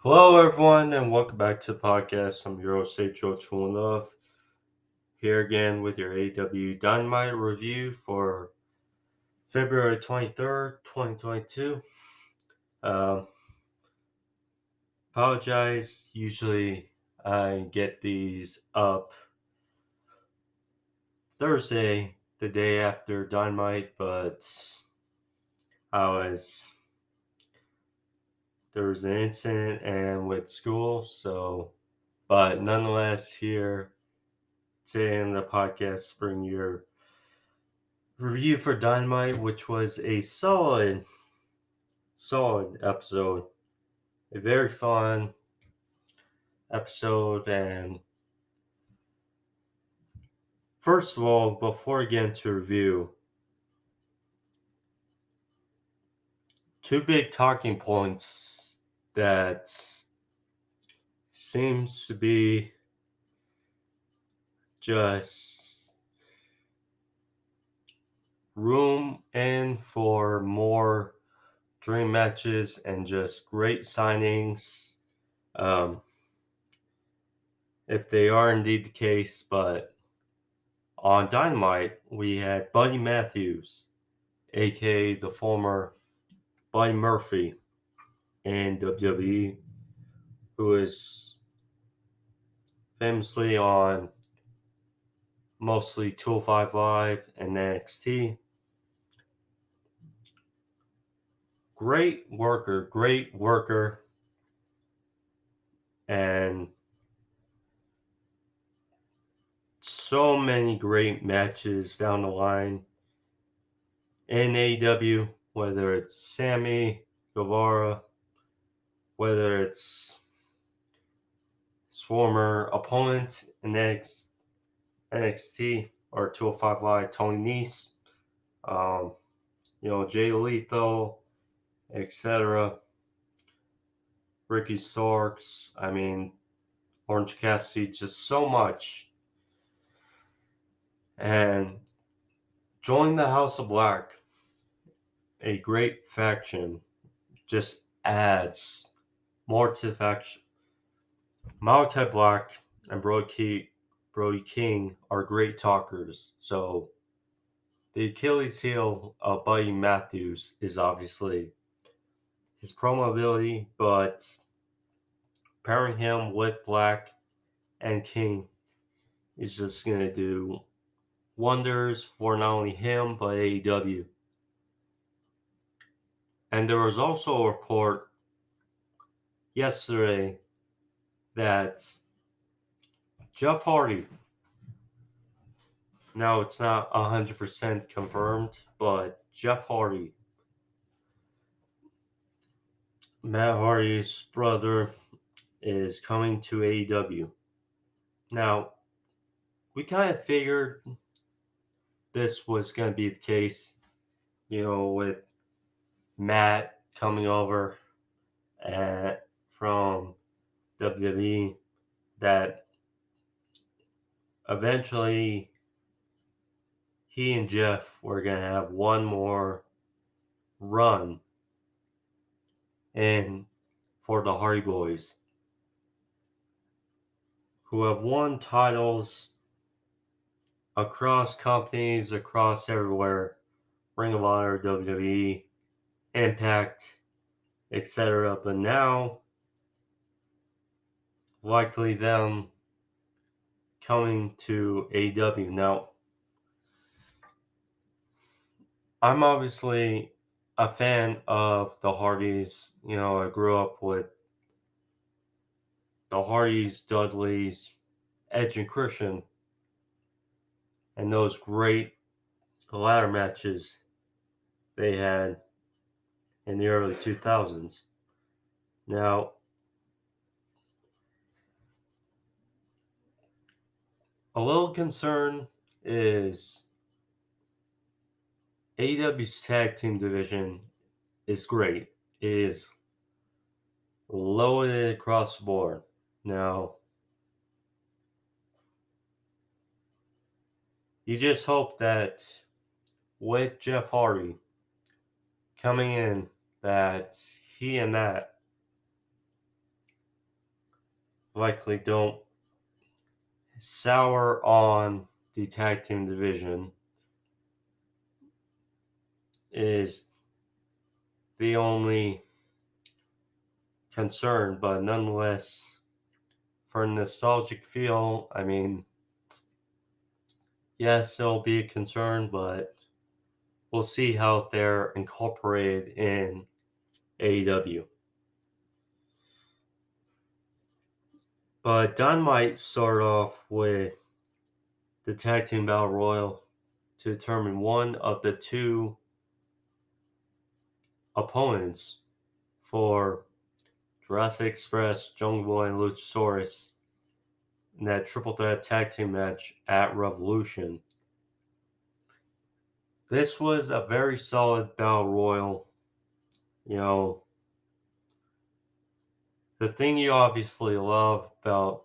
Hello, everyone, and welcome back to the podcast. I'm your host, Joe Love, here again with your AEW Dynamite review for February 23rd, 2022. Um, Apologize, usually I get these up Thursday, the day after Dynamite, but I was there was an incident and with school, but nonetheless, here today in the podcast, bring your review for Dynamite, which was a solid episode. A very fun episode. And first of all, before I get into review, two big talking points that seems to be just room in for more dream matches and just great signings. If they are indeed the case, but on Dynamite, we had Buddy Matthews, aka the former Buddy Murphy in WWE, who is famously on mostly 205 Live and NXT. Great worker, and so many great matches down the line in AEW, whether it's Sammy Guevara, whether it's his former opponent in NXT or 205 Live, Tony Nese, um, Jay Lethal, etc. Ricky Starks, Orange Cassidy, just so much. And join the House of Black, a great faction, just adds more to the faction. Malachi Black and Brody King are great talkers. So the Achilles heel of Buddy Matthews is obviously his promo ability, but pairing him with Black and King is just going to do wonders for not only him but AEW. And there was also a report yesterday that Jeff Hardy, now it's not 100% confirmed, but Jeff Hardy, Matt Hardy's brother, is coming to AEW. Now, we kind of figured this was going to be the case, with Matt coming over from WWE, that eventually he and Jeff were going to have one more run in for the Hardy Boys, who have won titles across companies, across everywhere, Ring of Honor, WWE, Impact, etc. But now, likely them coming to AEW. Now, I'm obviously a fan of the Hardys. I grew up with the Hardys, Dudleys, Edge and Christian, and those great ladder matches they had in the early 2000s. Now, a little concern is AEW's tag team division is great. It is loaded across the board. Now, you just hope that with Jeff Hardy coming in, that he and Matt likely don't sour on the tag team division is the only concern, but nonetheless, for a nostalgic feel, I mean, yes, it'll be a concern, but we'll see how they're incorporated in AEW. But Dynamite start off with the Tag Team Battle Royal to determine one of the two opponents for Jurassic Express, Jungle Boy, and Luchasaurus in that triple threat tag team match at Revolution. This was a very solid Battle Royal. You know, the thing you obviously love about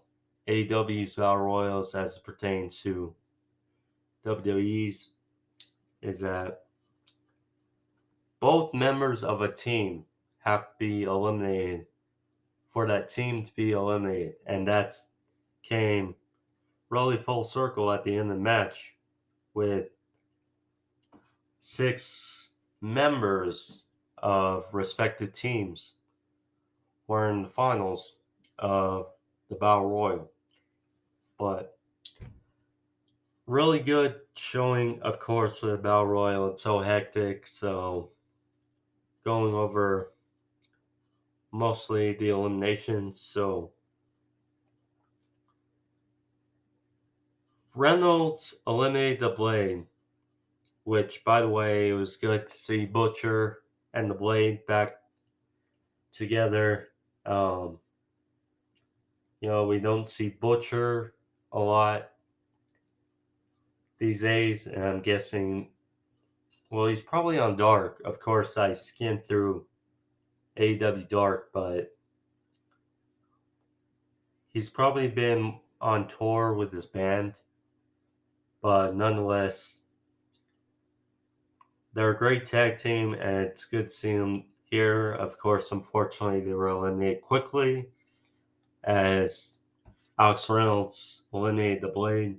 AEW's Battle Royals as it pertains to WWE's is that both members of a team have to be eliminated for that team to be eliminated. And that came really full circle at the end of the match with 6 members of respective teams were in the finals of the Battle Royal. But really good showing, of course, for the Battle Royal. It's so hectic, so going over mostly the eliminations. So Reynolds eliminated the Blade, which, by the way, it was good to see Butcher and the Blade back together. We don't see Butcher a lot these days, and I'm guessing, well, he's probably on Dark. Of course, I skimmed through AEW Dark, but he's probably been on tour with his band. But nonetheless, they're a great tag team, and it's good to see them here. Of course, unfortunately, they were eliminated quickly as Alex Reynolds eliminated the Blade.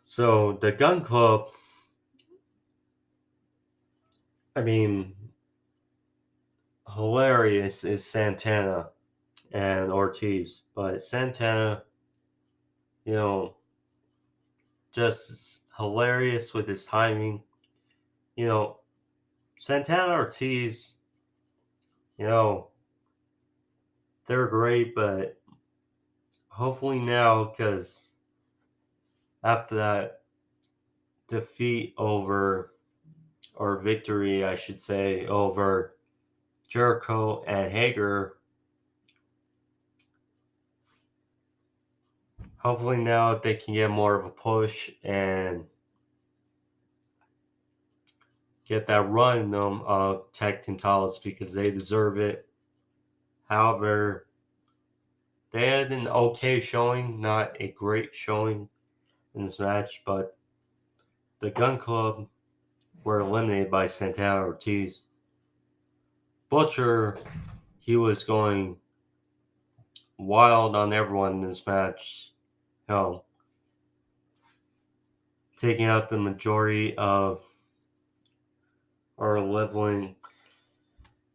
So the Gun Club, I mean, hilarious is Santana and Ortiz, but Santana, just hilarious with his timing. Santana Ortiz, they're great, but hopefully now, because after that defeat or victory, I should say, over Jericho and Hager, hopefully now they can get more of a push and get that run of tag team titles because they deserve it. However, they had an okay showing, not a great showing in this match, but the Gun Club were eliminated by Santana Ortiz. Butcher, he was going wild on everyone in this match. Taking out the majority of or leveling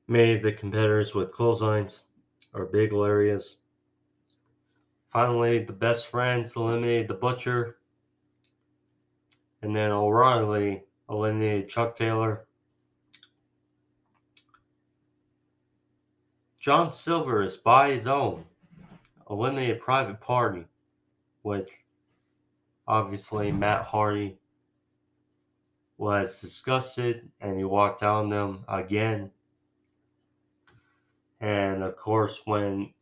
many of the competitors with clotheslines or big areas. Finally, the Best Friends eliminated the Butcher, and then O'Reilly eliminated Chuck Taylor. John Silver's by his own eliminated Private Party, which obviously Matt Hardy was disgusted and he walked out on them again. And of course, when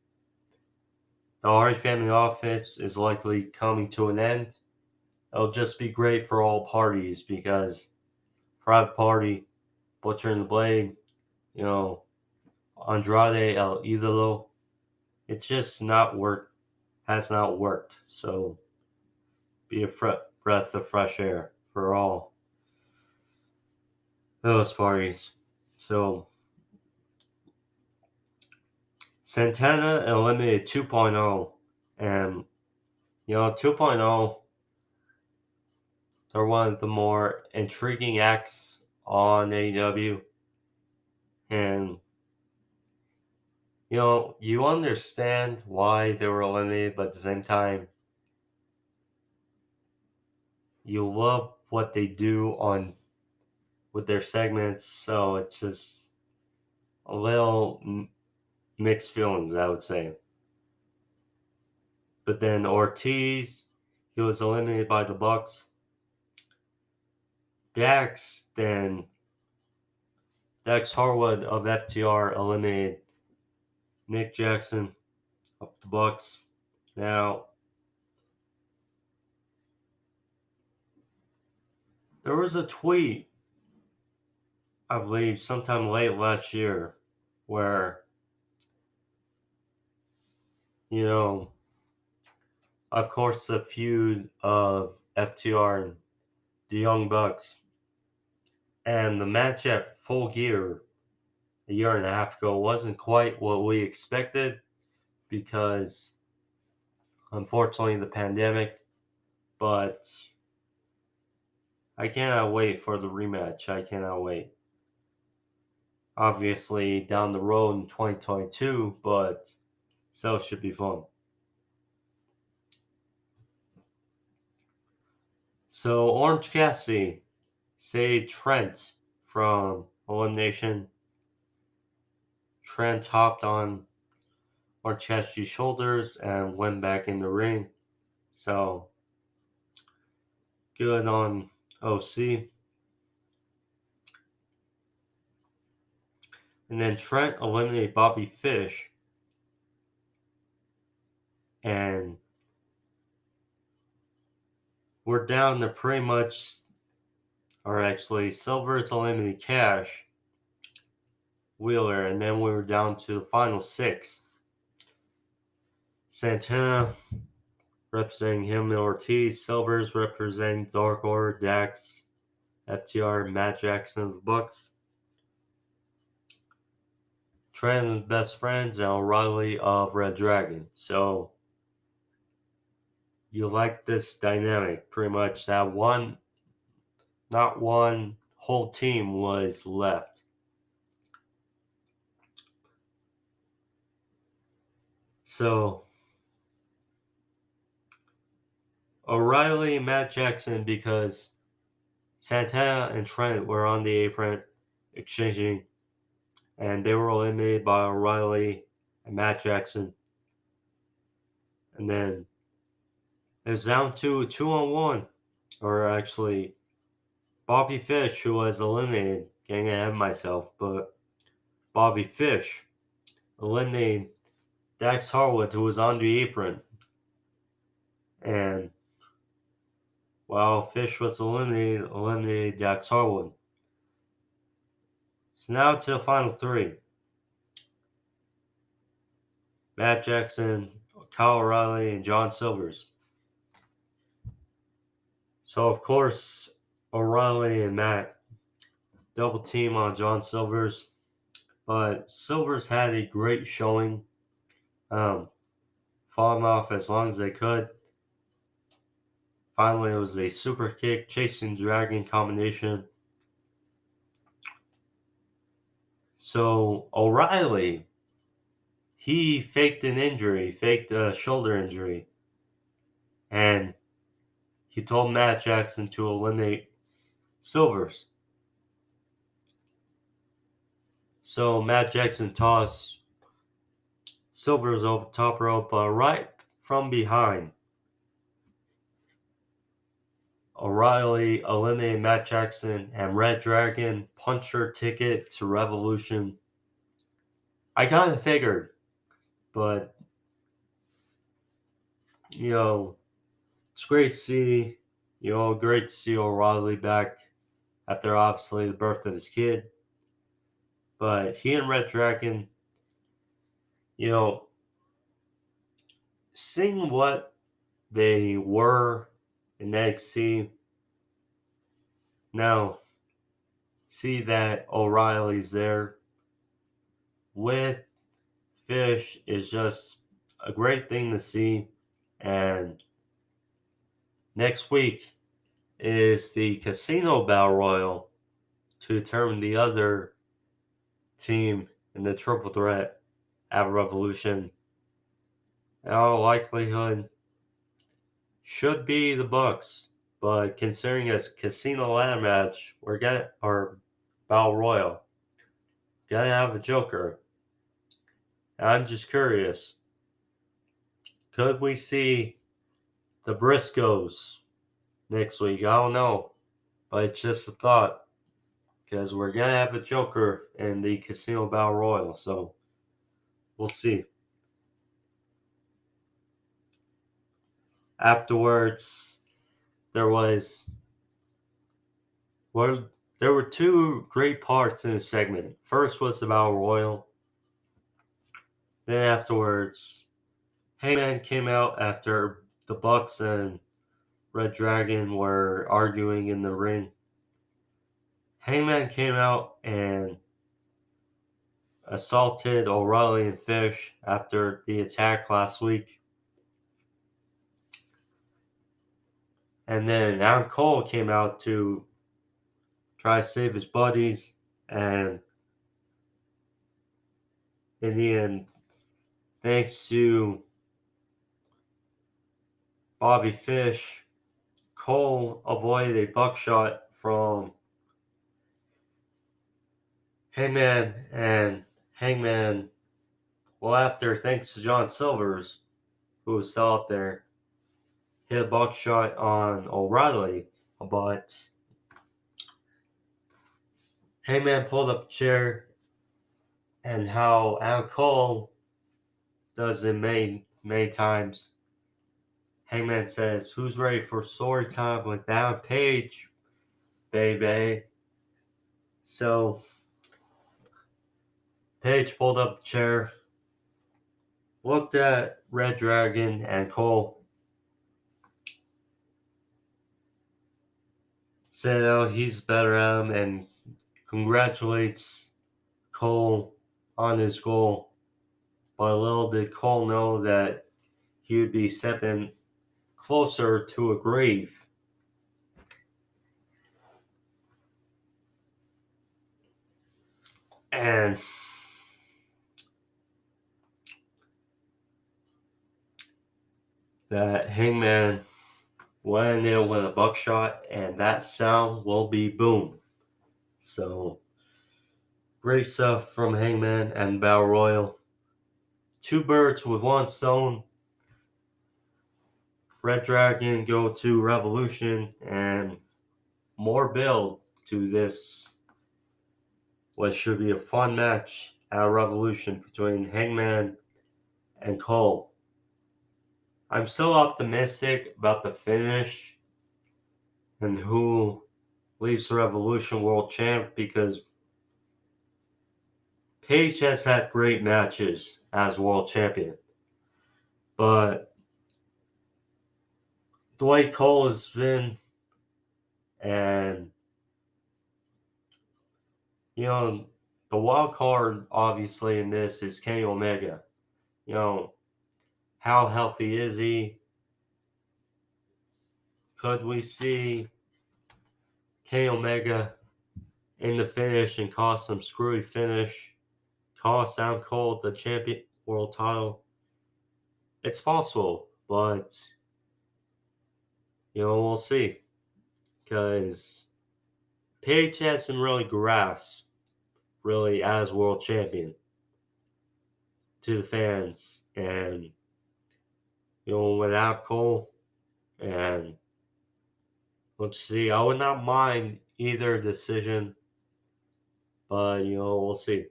the Hardy family office is likely coming to an end, it'll just be great for all parties because Private Party, Butcher and the Blade, Andrade El Idolo, it's just has not worked. So be a breath of fresh air for all. those parties. So Santana eliminated 2.0, and 2.0, they're one of the more intriguing acts on AEW, and you understand why they were eliminated, but at the same time, you love what they do on with their segments, so it's just a little mixed feelings, I would say. But then Ortiz, he was eliminated by the Bucks. Dax Harwood of FTR eliminated Nick Jackson of the Bucks. Now, there was a tweet, I believe, sometime late last year, where, of course, the feud of FTR and the Young Bucks, and the match at Full Gear a year and a half ago wasn't quite what we expected because, unfortunately, the pandemic. But I cannot wait for the rematch. I cannot wait. Obviously, down the road in 2022, but still should be fun. So, Orange Cassidy saved Trent from elimination. Trent hopped on Orange Cassidy's shoulders and went back in the ring. So, good on OC. And then Trent eliminated Bobby Fish. And we're down to pretty much, or actually, Silver's eliminated Cash, Wheeler, and then we were down to the final 6. Santana representing him and Ortiz, Silver's representing Dark Order, Dax, FTR, Matt Jackson of the Bucks, Trent and Best Friends, and O'Reilly of RedDragon. So you like this dynamic, pretty much that not one whole team was left. So O'Reilly and Matt Jackson, because Santana and Trent were on the apron exchanging, and they were eliminated by O'Reilly and Matt Jackson. And then it was down to 2-on-1, or actually Bobby Fish, who was eliminated, getting ahead of myself, but Bobby Fish eliminated Dax Harwood, who was on the apron. And while Fish was eliminated Dax Harwood. So now to the final 3. Matt Jackson, Kyle O'Reilly, and John Silvers. So, of course, O'Reilly and Matt double team on John Silvers. But Silvers had a great showing. Fought him off as long as they could. Finally, it was a super kick, chasing dragon combination. So, O'Reilly, he faked an injury, faked a shoulder injury. And he told Matt Jackson to eliminate Silvers. So Matt Jackson tossed Silvers over the top rope, but right from behind, O'Reilly eliminated Matt Jackson, and RedDragon punched her ticket to Revolution. I kind of figured, but it's great to see, great to see O'Reilly back after obviously the birth of his kid. But he and RedDragon, seeing what they were in NXT, now see that O'Reilly's there with Fish is just a great thing to see. And next week is the Casino Battle Royal to determine the other team in the triple threat at Revolution. In all likelihood, should be the Bucks, but considering it's Casino ladder match, we're gonna or Battle Royal, gonna have a Joker. I'm just curious, could we see the Briscoes next week? I don't know, but it's just a thought because we're gonna have a Joker in the Casino Battle Royal, so we'll see. Afterwards, there was well, there were two great parts in the segment. First was the Battle Royal. Then afterwards, Heyman came out after the Bucks and RedDragon were arguing in the ring. Heyman came out and assaulted O'Reilly and Fish after the attack last week. And then Adam Cole came out to try to save his buddies, and in the end, thanks to Bobby Fish, Cole avoided a buckshot from Hangman, and Hangman, well, after thanks to John Silvers, who was still out there, hit a buckshot on O'Reilly, but Hangman pulled up a chair, and how Adam Cole does it many times. Hangman says, "Who's ready for story time with Adam Page, baby?" So Page pulled up a chair, looked at RedDragon and Cole, said, "Oh, he's better at him," and congratulates Cole on his goal. But little did Cole know that he would be stepping closer to a grave. And that Hangman went in with a buckshot, and that sound will be boom. So, great stuff from Hangman and Battle Royal. Two birds with one stone. RedDragon go to Revolution, and more build to this, what should be a fun match at Revolution between Hangman and Cole. I'm so optimistic about the finish and who leaves the Revolution World Champ, because Page has had great matches as World Champion. But the way Cole has been, and the wild card obviously in this is Kenny Omega. How healthy is he? Could we see Kenny Omega in the finish and cost some screwy finish, cost Adam Cole the champion world title? It's possible, but we'll see, because Page hasn't really grasped really as world champion to the fans, and without Cole, and let's see. I would not mind either decision, but we'll see.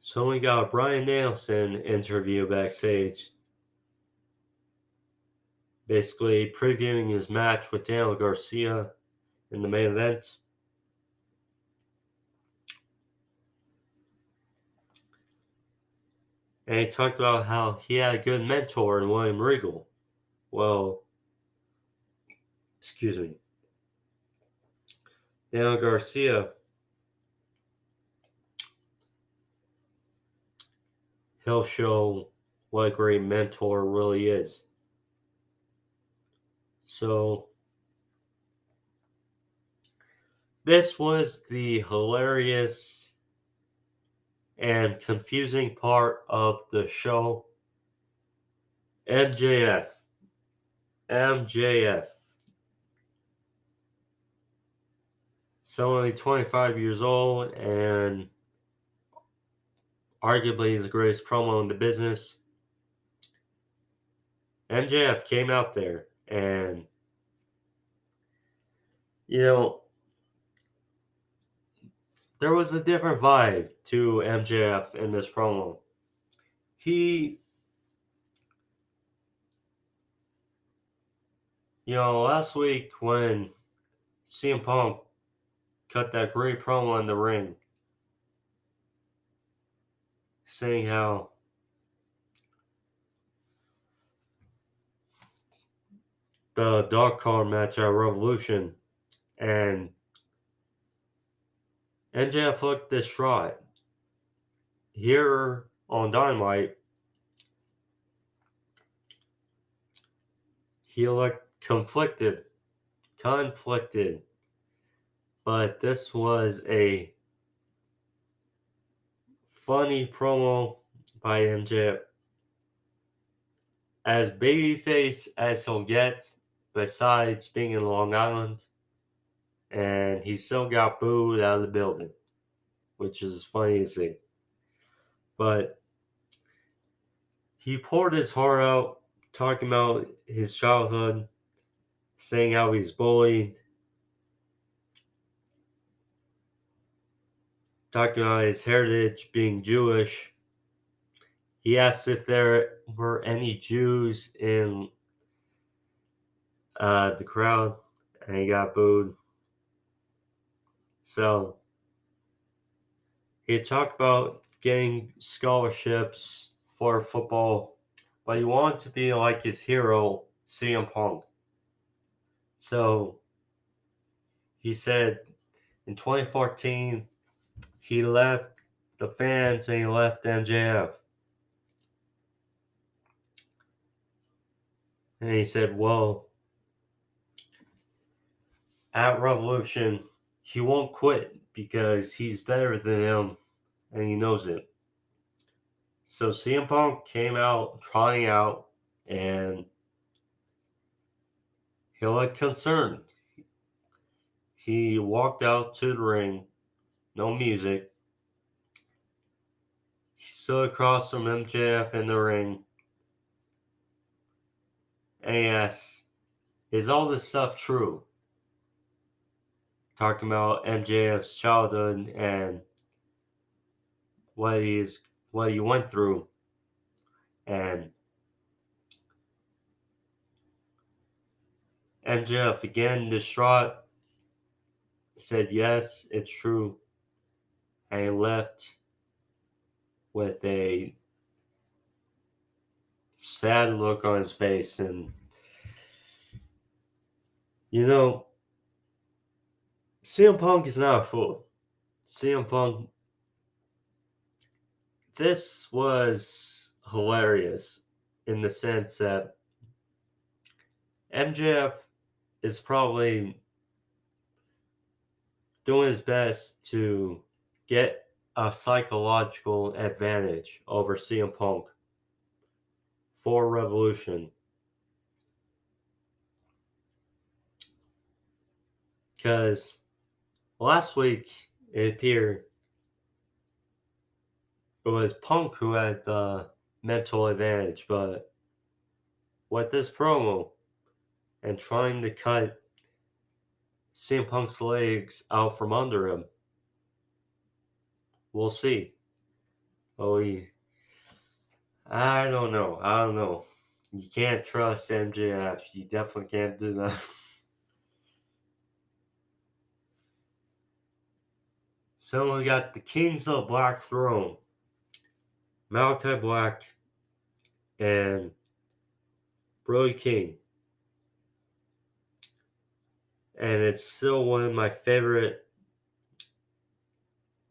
So we got a Bryan Danielson interview backstage, basically previewing his match with Daniel Garcia in the main event. And he talked about how he had a good mentor in William Regal. Well, excuse me. Daniel Garcia, he'll show what a great mentor really is. So, this was the hilarious and confusing part of the show. MJF. MJF. So only 25 years old and arguably the greatest promo in the business. MJF came out there and, you know, there was a different vibe to MJF in this promo. He, last week when CM Punk cut that great promo in the ring, saying how the dog collar match at Revolution, and MJF looked distraught. Here on Dynamite, he looked conflicted. But this was a funny promo by MJF. As babyface as he'll get, besides being in Long Island, and he still got booed out of the building, which is funny to see. But he poured his heart out, talking about his childhood, saying how he's bullied, talking about his heritage being Jewish. He asked if there were any Jews in the crowd, and he got booed. So he talked about getting scholarships for football, but he wanted to be like his hero, CM Punk. So he said in 2014, he left the fans and he left MJF. And he said, well, at Revolution, he won't quit because he's better than him and he knows it. So CM Punk came out, trying out, and he looked concerned. He walked out to the ring, no music. He stood across from MJF in the ring, and he asked, is all this stuff true? Talking about MJF's childhood and what he went through. And MJF, again distraught, said yes, it's true. And he left with a sad look on his face. And, CM Punk is not a fool. CM Punk, this was hilarious in the sense that MJF is probably doing his best to get a psychological advantage over CM Punk for Revolution. Because last week it appeared it was Punk who had the mental advantage, but with this promo and trying to cut CM Punk's legs out from under him, we'll see. Oh, I don't know. You can't trust MJF. You definitely can't do that. So we got the Kings of Black Throne, Malachi Black and Brody King. And it's still one of my favorite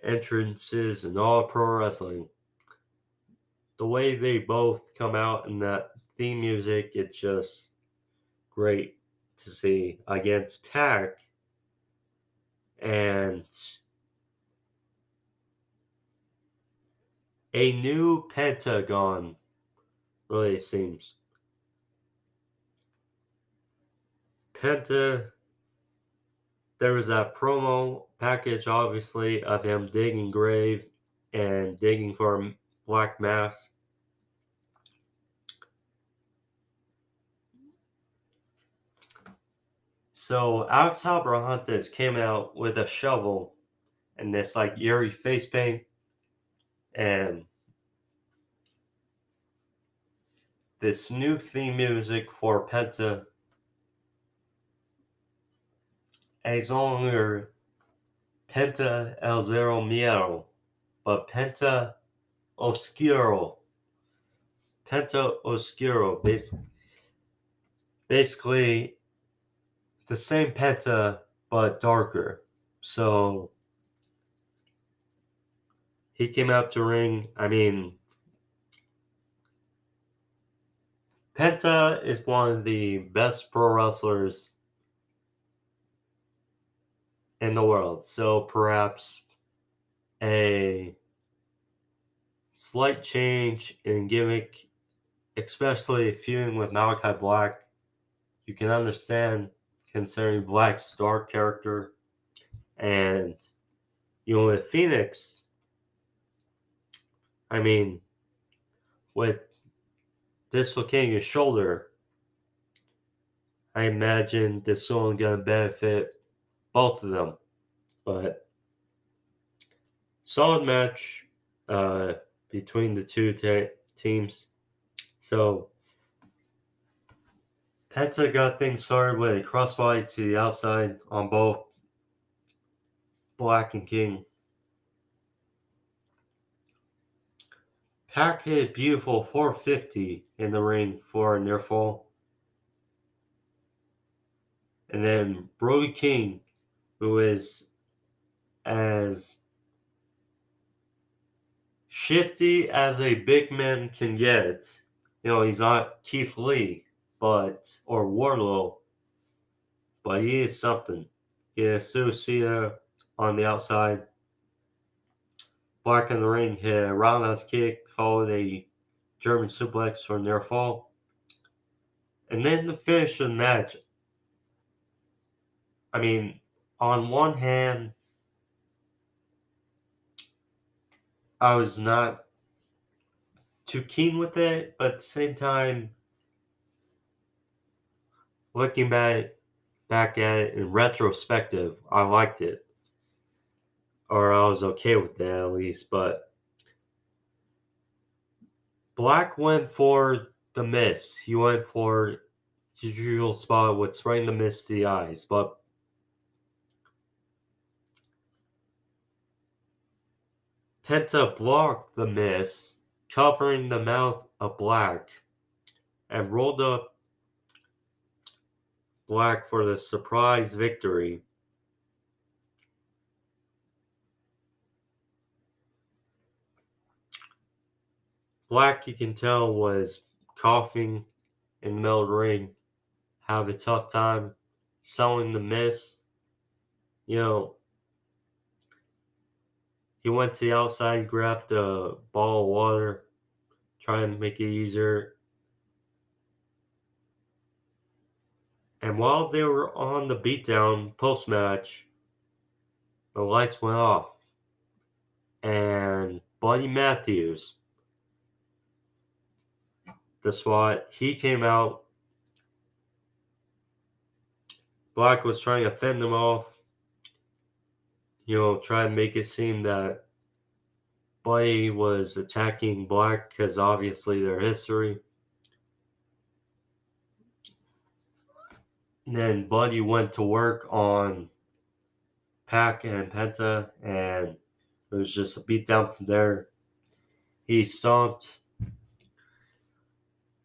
entrances in all pro wrestling. The way they both come out in that theme music, it's just great to see against Tack and a new Pentagon, really seems. Penta, there was that promo package, obviously, of him digging grave and digging for a black mass. So Alex Abrahantes came out with a shovel and this like eerie face paint, and this new theme music for Penta. And it's no longer Penta El Zero Miedo, but Penta Oscuro. Penta Oscuro, basically the same Penta but darker. So he came out to ring. I mean, Penta is one of the best pro wrestlers in the world. So perhaps a slight change in gimmick, especially feuding with Malachi Black, you can understand considering Black's dark character. And, with Phoenix, I mean, with dislocating his shoulder, I imagine this is only going to benefit both of them. But solid match between the two teams. So Penta got things started with a crossbody to the outside on both Black and King. Pac hit a beautiful 450 in the ring for a near fall. And then Brody King, who is as shifty as a big man can get. He's not Keith Lee, or Wardlow, but he is something. He has Suicida on the outside. Black in the ring hit a roundhouse kick, followed a German suplex for near fall. And then the finish of the match. I mean, on one hand, I was not too keen with it, but at the same time, looking back at it in retrospective, I liked it. Or I was okay with it at least, but Black went for the mist. He went for his usual spot with spraying the mist to the eyes, but Penta blocked the mist, covering the mouth of Black, and rolled up Black for the surprise victory. Black, you can tell, was coughing in the middle of the ring, have a tough time selling the miss. He went to the outside, grabbed a ball of water, trying to make it easier. And while they were on the beatdown post-match, the lights went off. And Buddy Matthews, the SWAT, he came out. Black was trying to fend them off. Try to make it seem that Buddy was attacking Black because obviously their history. And then Buddy went to work on Pac and Penta, and it was just a beatdown from there. He stomped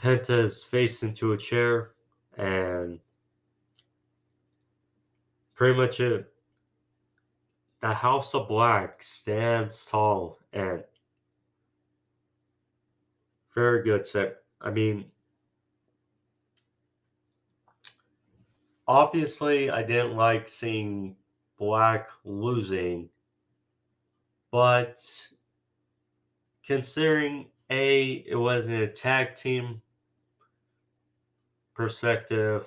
Penta is faced into a chair, and pretty much it. The House of Black stands tall and very good set. I mean, obviously, I didn't like seeing Black losing, but considering it was in a tag team perspective,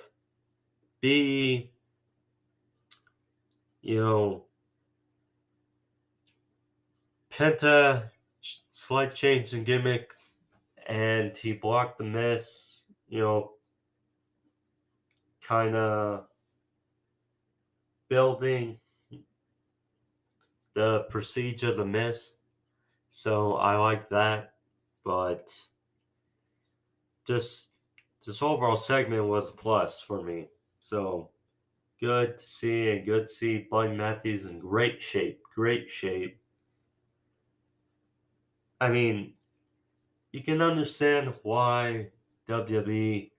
B, you know, Penta slight change in gimmick, and he blocked the miss. Kind of building the prestige of the miss. So I like that, but just this overall segment was a plus for me. So good to see, and good to see Buddy Matthews in great shape. Great shape. I mean, you can understand why WWE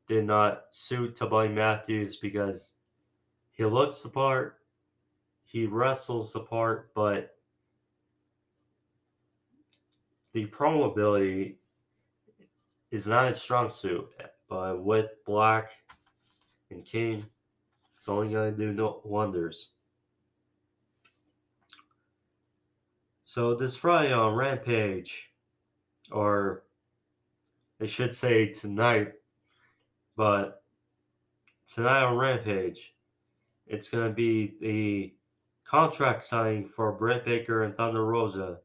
did not suit to Buddy Matthews because he looks the part, he wrestles the part, but the promo ability is not his strong suit. But with Black and King, it's only going to do no wonders. So this Friday on Rampage, or I should say tonight, but tonight on Rampage, it's going to be the contract signing for Britt Baker and Thunder Rosa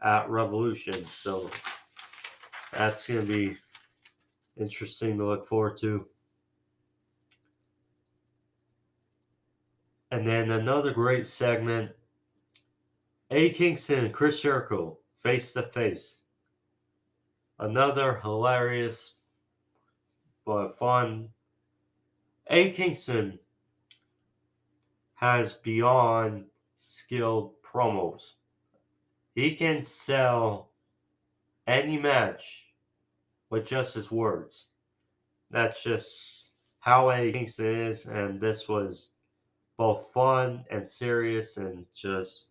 at Revolution. So that's going to be interesting to look forward to. And then another great segment, Kingston and Chris Jericho face to face. Another hilarious but fun. Kingston has beyond skilled promos. He can sell any match with just his words. That's just how Eddie Kingston is, and this was both fun and serious and just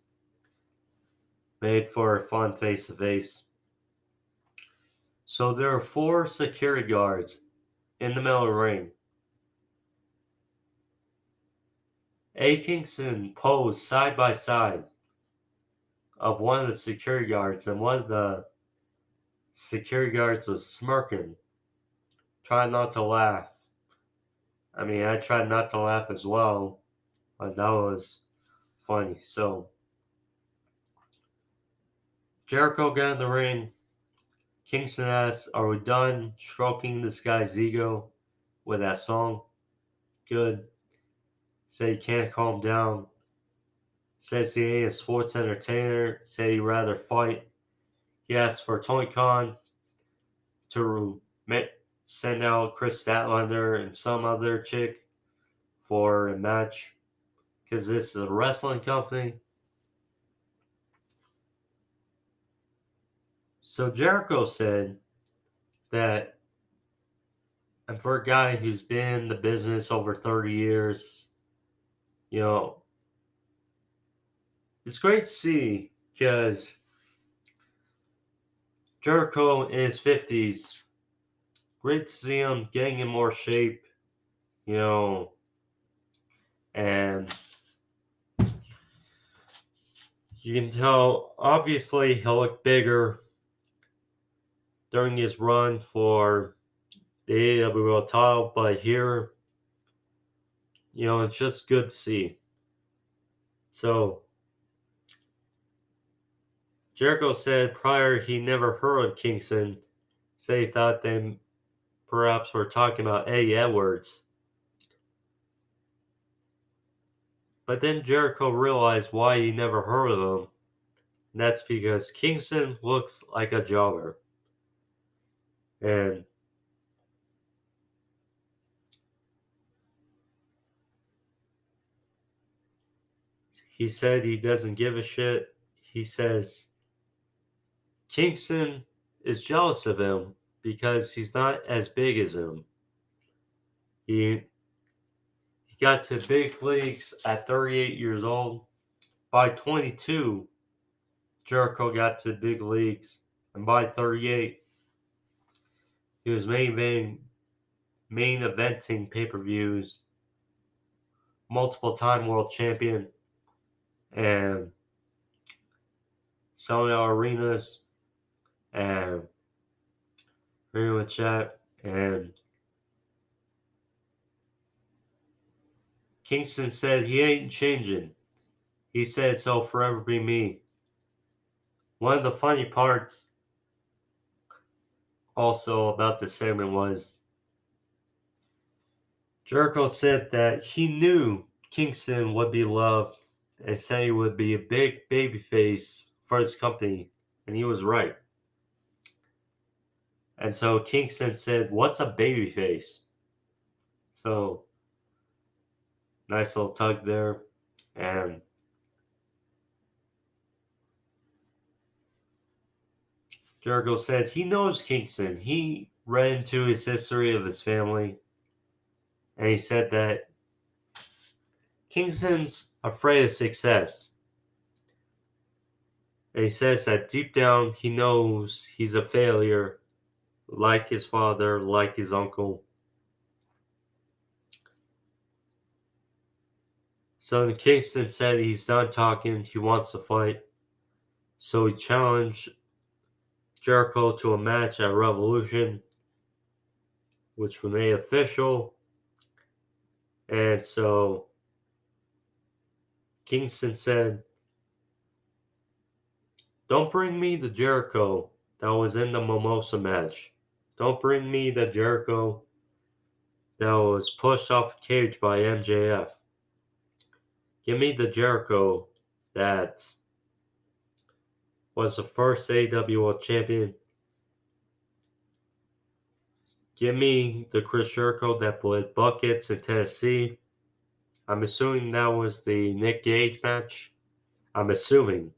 made for a fun face-to-face. So there are 4 security guards in the middle of the ring. Kingston posed side by side of one of the security guards, and one of the security guards was smirking, trying not to laugh. I mean, I tried not to laugh as well, but that was funny. So Jericho got in the ring. Kingston asks, "Are we done stroking this guy's ego with that song?" Good. Said he can't calm down. Says he ain't a sports entertainer. Said he'd rather fight. He asked for Tony Khan to send out Chris Statlander and some other chick for a match because this is a wrestling company. So Jericho said that, and for a guy who's been in the business over 30 years, it's great to see because Jericho in his 50s, great to see him getting in more shape, and you can tell, obviously, he'll look bigger during his run for the AEW World title, but here, it's just good to see. So, Jericho said prior he never heard of Kingston, said he thought they perhaps were talking about Eddie Edwards. But then Jericho realized why he never heard of him, and that's because Kingston looks like a jogger. And he said he doesn't give a shit. He says Kingston is jealous of him because he's not as big as him. He got to big leagues at 38 years old. By 22, Jericho got to big leagues, and by 38, he was main eventing pay-per-views, multiple time world champion, and selling out arenas, and pretty much that. And Kingston said he ain't changing. He said so forever be me. One of the funny parts also about the segment was Jericho said that he knew Kingston would be loved and said he would be a big babyface for his company, and he was right. And so Kingston said, "What's a babyface?" So nice little tug there, and Jericho said he knows Kingston. He read into his history of his family, and he said that Kingston's afraid of success. And he says that deep down he knows he's a failure, like his father, like his uncle. So then Kingston said he's done talking, he wants to fight. So he challenged Jericho to a match at Revolution, which was made official. And so Kingston said, "Don't bring me the Jericho that was in the Mimosa match. Don't bring me the Jericho that was pushed off a cage by MJF. Give me the Jericho that was the first AEW World Champion. Give me the Chris Jericho that bled buckets in Tennessee." I'm assuming that was the Nick Gage match. I'm assuming.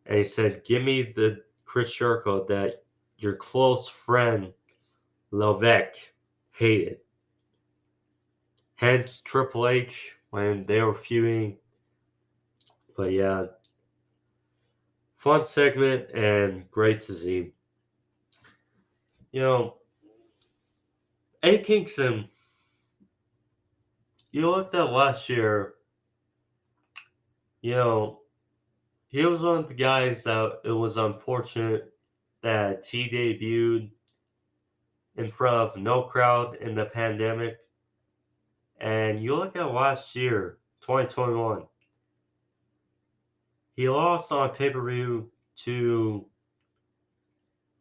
And he said, "Give me the Chris Jericho that your close friend Levesque hated." Hence Triple H when they were feuding. But yeah, fun segment and great to see. You know, A. Kingston, you looked at last year, you know, he was one of the guys that it was unfortunate that he debuted in front of no crowd in the pandemic. And you look at last year, 2021, he lost on pay-per-view to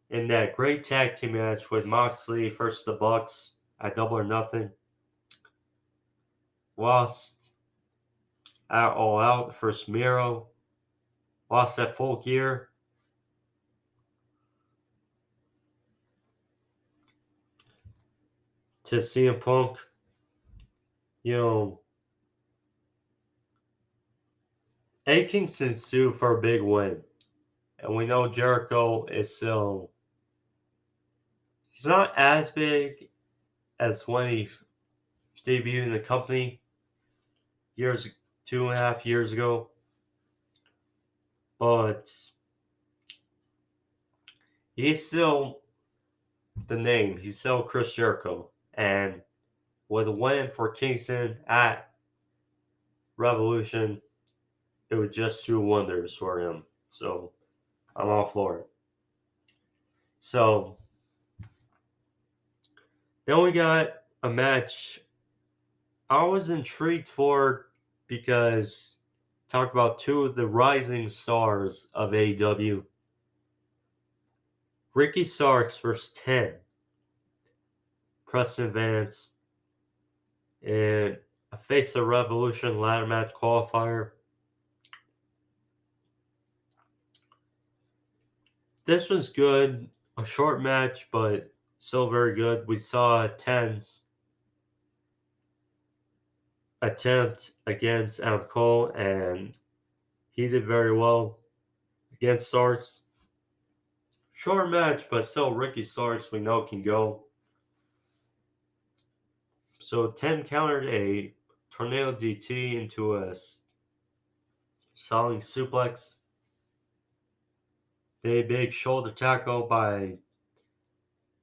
in that great tag team match with Moxley versus the Bucks at Double or Nothing. Lost at All Out versus Miro. Lost at Full Gear. To CM Punk. You know, A. Kingston's due for a big win. And we know Jericho is still. He's not as big as when he debuted in the company 2.5 years ago. But he's still the name. He's still Chris Jericho. And with a win for Kingston at Revolution, it would just do wonders for him. So I'm all for it. So then we got a match I was intrigued for because talk about two of the rising stars of AEW. Ricky Starks versus 10. Preston Vance in a Face of Revolution ladder match qualifier. This was good. A short match, but still very good. We saw 10's attempt against Adam Cole, and he did very well against Starks. Short match, but still Ricky Starks we know can go. So 10 countered a tornado DT into a solid suplex. A big shoulder tackle by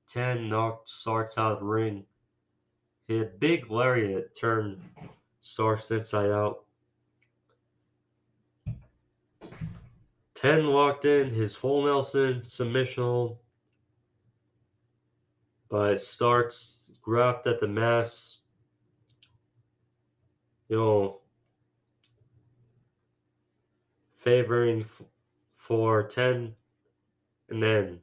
10 knocked Starks out of the ring. Hit a big lariat turned Starks inside out. 10 locked in his full Nelson submission hold, but Starks grabbed at the mask. Favoring for 10, and then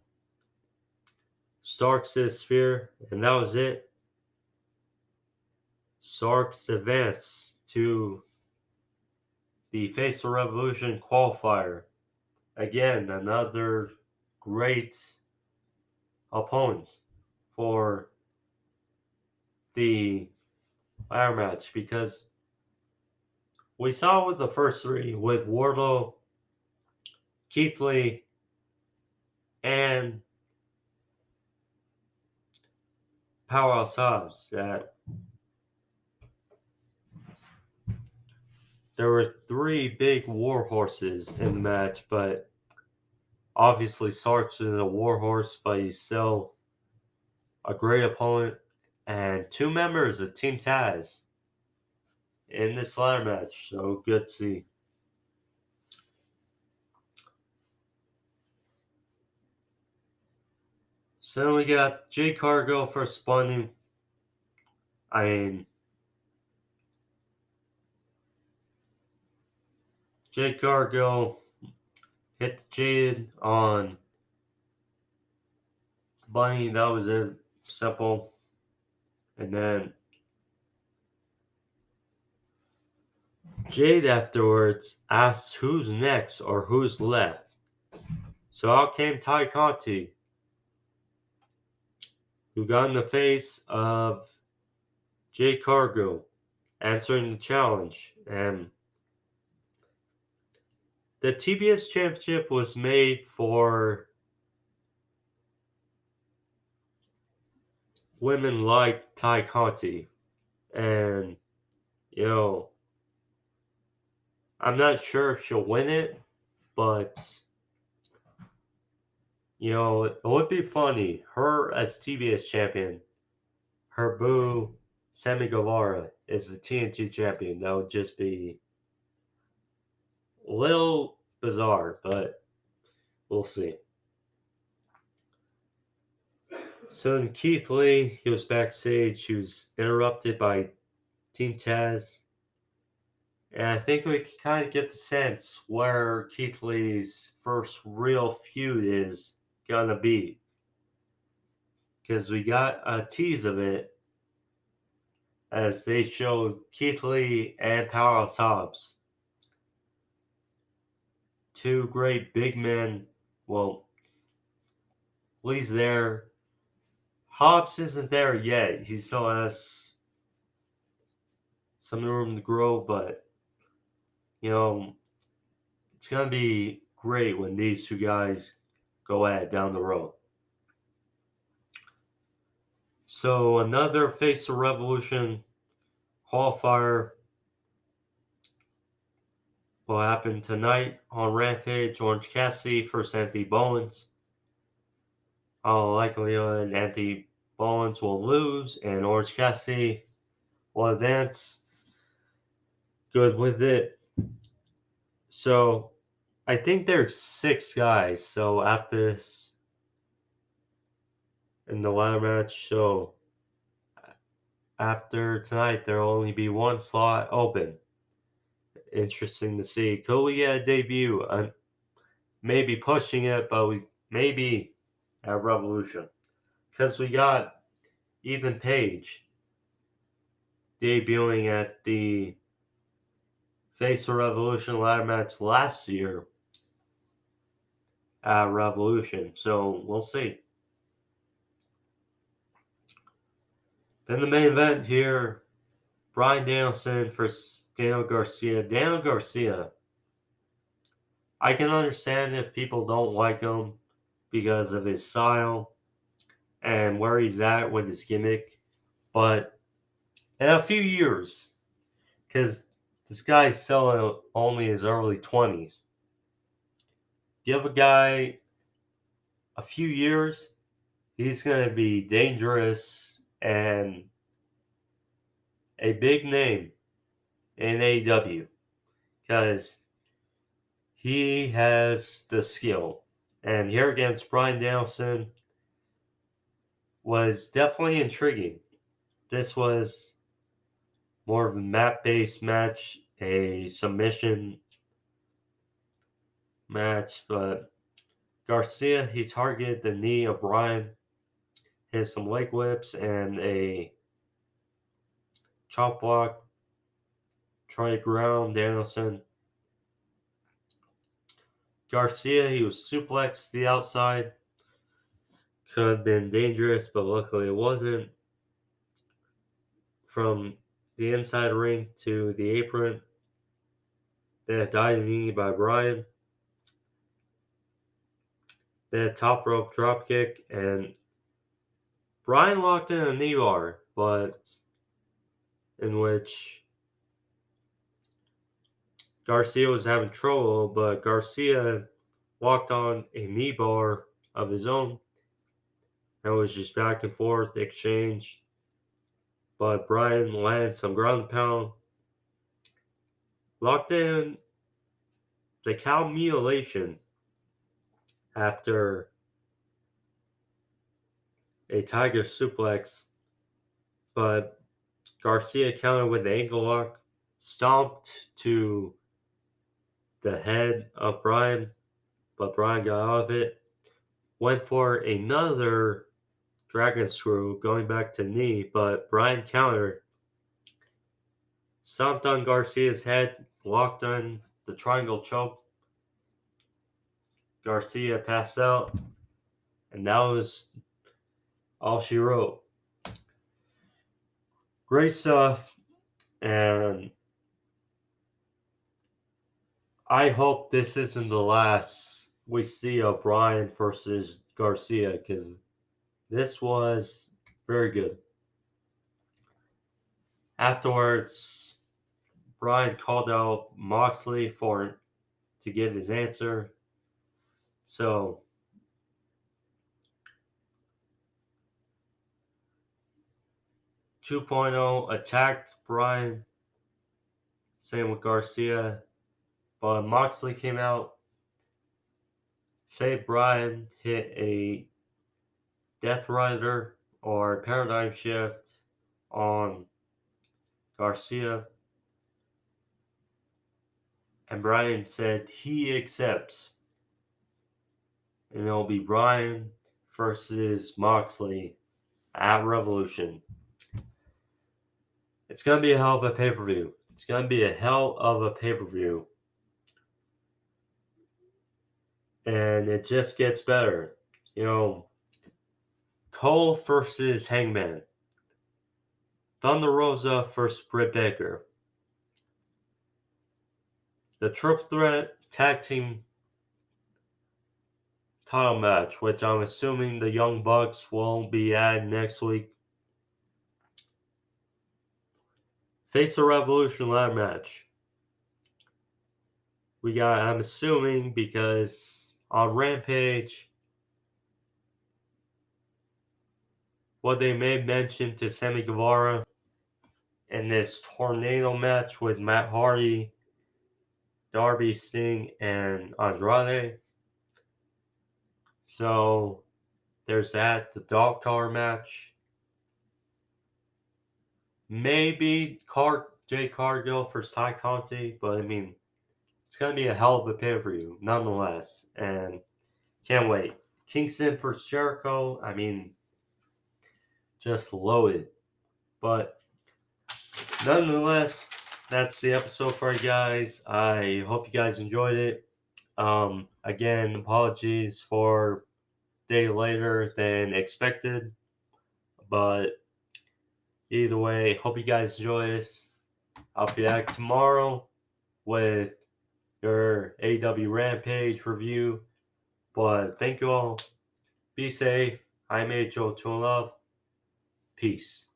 Starks' spear, and that was it. Starks advanced to the Face of Revolution qualifier. Again, another great opponent for the ladder match, because we saw with the first three with Wardlow, Keith Lee, and Powerhouse Hobbs that there were three big war horses in the match, but obviously Starks is a war horse, but he's still a great opponent. And two members of Team Taz in this ladder match, so good to see. So we got Jay Cargill for spawning. Jay Cargill hit the Jaded on Bunny. That was it. Simple. And then Jade afterwards asked who's next or who's left. So out came Ty Conti, who got in the face of Jay Cargill, answering the challenge. And the TBS Championship was made for women like Ty Conti. And, I'm not sure if she'll win it, but, it would be funny. Her as TBS champion, her boo, Sammy Guevara, is the TNT champion. That would just be a little bizarre, but we'll see. So then Keith Lee, he was backstage. He was interrupted by Team Taz. And I think we can kind of get the sense where Keith Lee's first real feud is gonna be. Because we got a tease of it as they showed Keith Lee and Powerhouse Hobbs. Two great big men. Well, Lee's there. Hobbs isn't there yet. He still has some room to grow, but, it's going to be great when these two guys go at it down the road. So another Face of Revolution qualifier will happen tonight on Rampage. Orange Cassidy versus Anthony Bowens. Likely Anthony Bowens will lose and Orange Cassidy will advance. Good with it. So I think there's 6 guys. So after this, in the ladder match, so after tonight, there'll only be 1 slot open. Interesting to see. Could we get a debut? Maybe pushing it, but we maybe at Revolution. Because we got Ethan Page debuting at the Face of Revolution ladder match last year at Revolution. So we'll see. Then the main event here, Bryan Danielson versus Daniel Garcia. Daniel Garcia, I can understand if people don't like him. because of his style and where he's at with his gimmick. But in a few years, because this guy's still only his early 20s, give a guy a few years, he's going to be dangerous and a big name in AEW because he has the skill. And here against Bryan Danielson was definitely intriguing. This was more of a mat-based match, a submission match, but Garcia, he targeted the knee of Bryan, hit some leg whips and a chop block, trying to ground Danielson. Garcia, he was suplexed to the outside. Could have been dangerous, but luckily it wasn't. From the inside ring to the apron, then a diving knee by Bryan. Then a top rope drop kick, and Bryan locked in a knee bar, but in which Garcia was having trouble, but Garcia walked on a knee bar of his own and was just back and forth exchange. But Bryan landed some ground pound, locked in the cow mutilation after a tiger suplex, but Garcia countered with the ankle lock, stomped to the head of Bryan, but Bryan got out of it. Went for another dragon screw, going back to knee, but Bryan countered, stomped on Garcia's head, locked on the triangle choke. Garcia passed out, and that was all she wrote. Great stuff, and I hope this isn't the last we see of Bryan versus Garcia, because this was very good. Afterwards, Bryan called out Moxley to give his answer. So 2.0 attacked Bryan, same with Garcia, but Moxley came out, saved Bryan, hit a Death Rider or Paradigm Shift on Garcia, and Bryan said he accepts, and it'll be Bryan versus Moxley at Revolution. It's going to be a hell of a pay-per-view. It's going to be a hell of a pay-per-view. And it just gets better. You know, Cole versus Hangman. Thunder Rosa versus Britt Baker. The Triple Threat Tag Team title match, which I'm assuming the Young Bucks will be at next week. Face of Revolution ladder match. We got, I'm assuming, because on Rampage, what they may mention to Sammy Guevara in this tornado match with Matt Hardy, Darby, Sting, and Andrade. So there's that. The dog collar match. Maybe Jay Cargill for Ty Conti, but I mean, it's going to be a hell of a pay-per-view nonetheless. And can't wait. Kingston versus Jericho. I mean, just loaded. But nonetheless, that's the episode for you guys. I hope you guys enjoyed it. Again, apologies for a day later than expected. But either way, hope you guys enjoy this. I'll be back tomorrow with your AEW Rampage review. But thank you all. Be safe. I'm Joe Love. Peace.